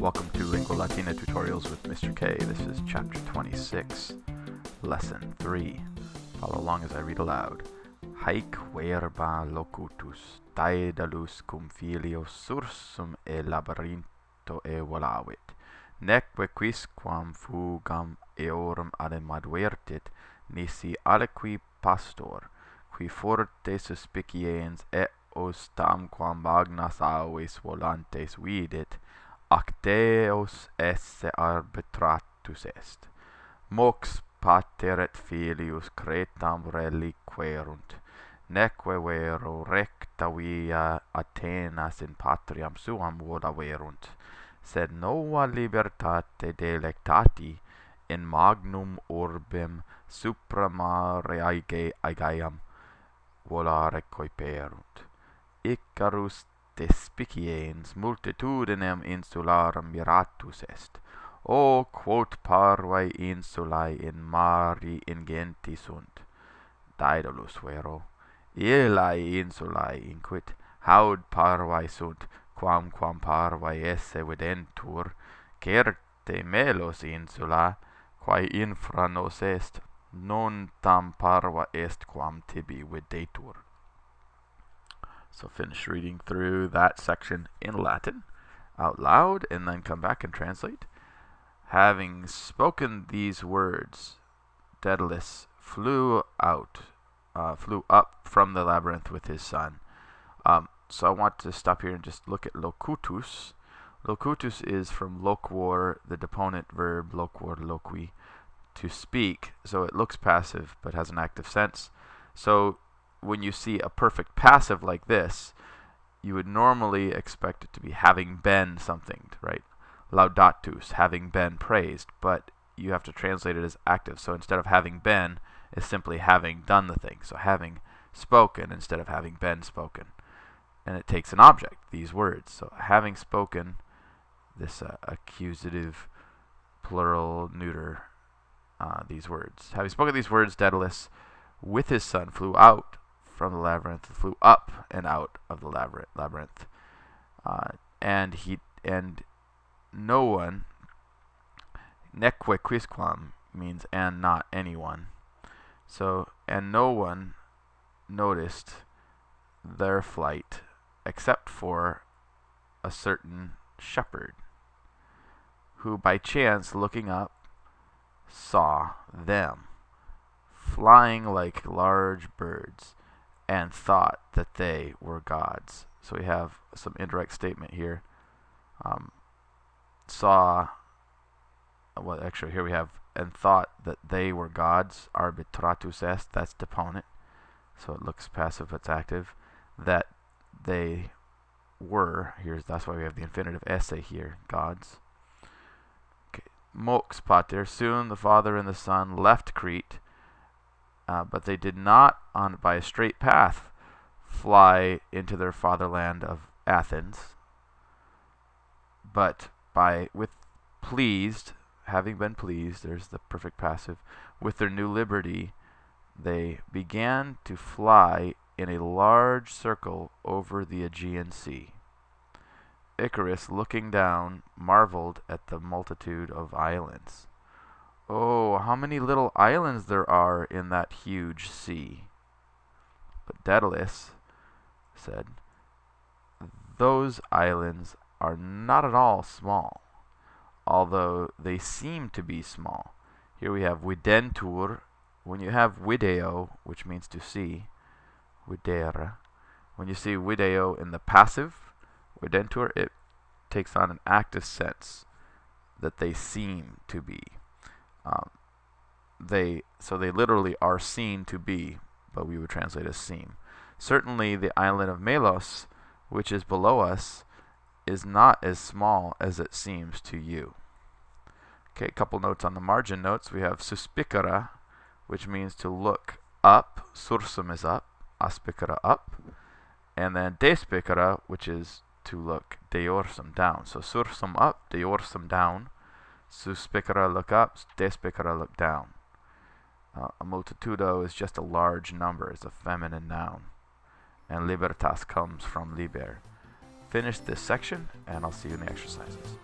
Welcome to Lingua Latina Tutorials with Mr. K. This is Chapter 26, Lesson 3. Follow along as I read aloud. Haec verba locutus daedalus cum filio sursum e labyrinto e volavit, neque quisquam fugam eorum ademaduertit, nisi aliqui pastor, qui forte suspiciens eos tamquam magnas aves volantes vidit, ac Deus esse arbitratus est. Mox pater et filius cretam reliquerunt, neque vero recta via Athenas in patriam suam volaverunt, sed nova libertate delectati in magnum orbem supra mare aegeam volare coiperunt. Icarus despiciens multitudinem insularum miratus est. O quot parvae insulae in mari ingenti sunt, Daedalus vero, illae insulae inquit, haud parvae sunt, quamquam parvae esse videntur, certe melos insula, quae infra nos est, non tam parva est quam tibi videtur. So finish reading through that section in Latin out loud and then come back and translate. Having spoken these words, Daedalus flew up from the labyrinth with his son. So I want to stop here and just look at locutus. Locutus is from loquor, the deponent verb loquor, loqui, to speak. So it looks passive but has an active sense. So when you see a perfect passive like this, you would normally expect it to be having been something, right? Laudatus, having been praised, but you have to translate it as active. So instead of having been, is simply having done the thing. So having spoken instead of having been spoken. And it takes an object, these words. So having spoken, this accusative, plural, neuter, these words. Having spoken these words, Daedalus, with his son, flew out from the labyrinth, flew up and out of the labyrinth. And no one, neque quisquam means and not anyone. So, and no one noticed their flight except for a certain shepherd, who by chance looking up saw them flying like large birds and thought that they were gods. So we have some indirect statement here. Here we have and thought that they were gods. Arbitratus est, that's deponent. So it looks passive, it's active. That they were, that's why we have the infinitive esse here, gods. Okay. Mox pater, soon the father and the son left Crete, but they did not, by a straight path, fly into their fatherland of Athens, but having been pleased, there's the perfect passive, with their new liberty, they began to fly in a large circle over the Aegean Sea. Icarus, looking down, marveled at the multitude of islands. Oh, how many little islands there are in that huge sea. But Daedalus said, those islands are not at all small, although they seem to be small. Here we have videntur. When you have video, which means to see, videre, when you see video in the passive, videntur, it takes on an active sense that they seem to be. They literally are seen to be, but we would translate as seem. Certainly the island of Melos, which is below us, is not as small as it seems to you. Okay, a couple notes on the margin notes. We have suspicere, which means to look up. Sursum is up, aspicere up. And then despicere, which is to look deorsum down. So sursum up, deorsum down. Suspicere, look up. Despicere, look down. A multitudo is just a large number. It's a feminine noun. And libertas comes from liber. Finish this section, and I'll see you in the exercises.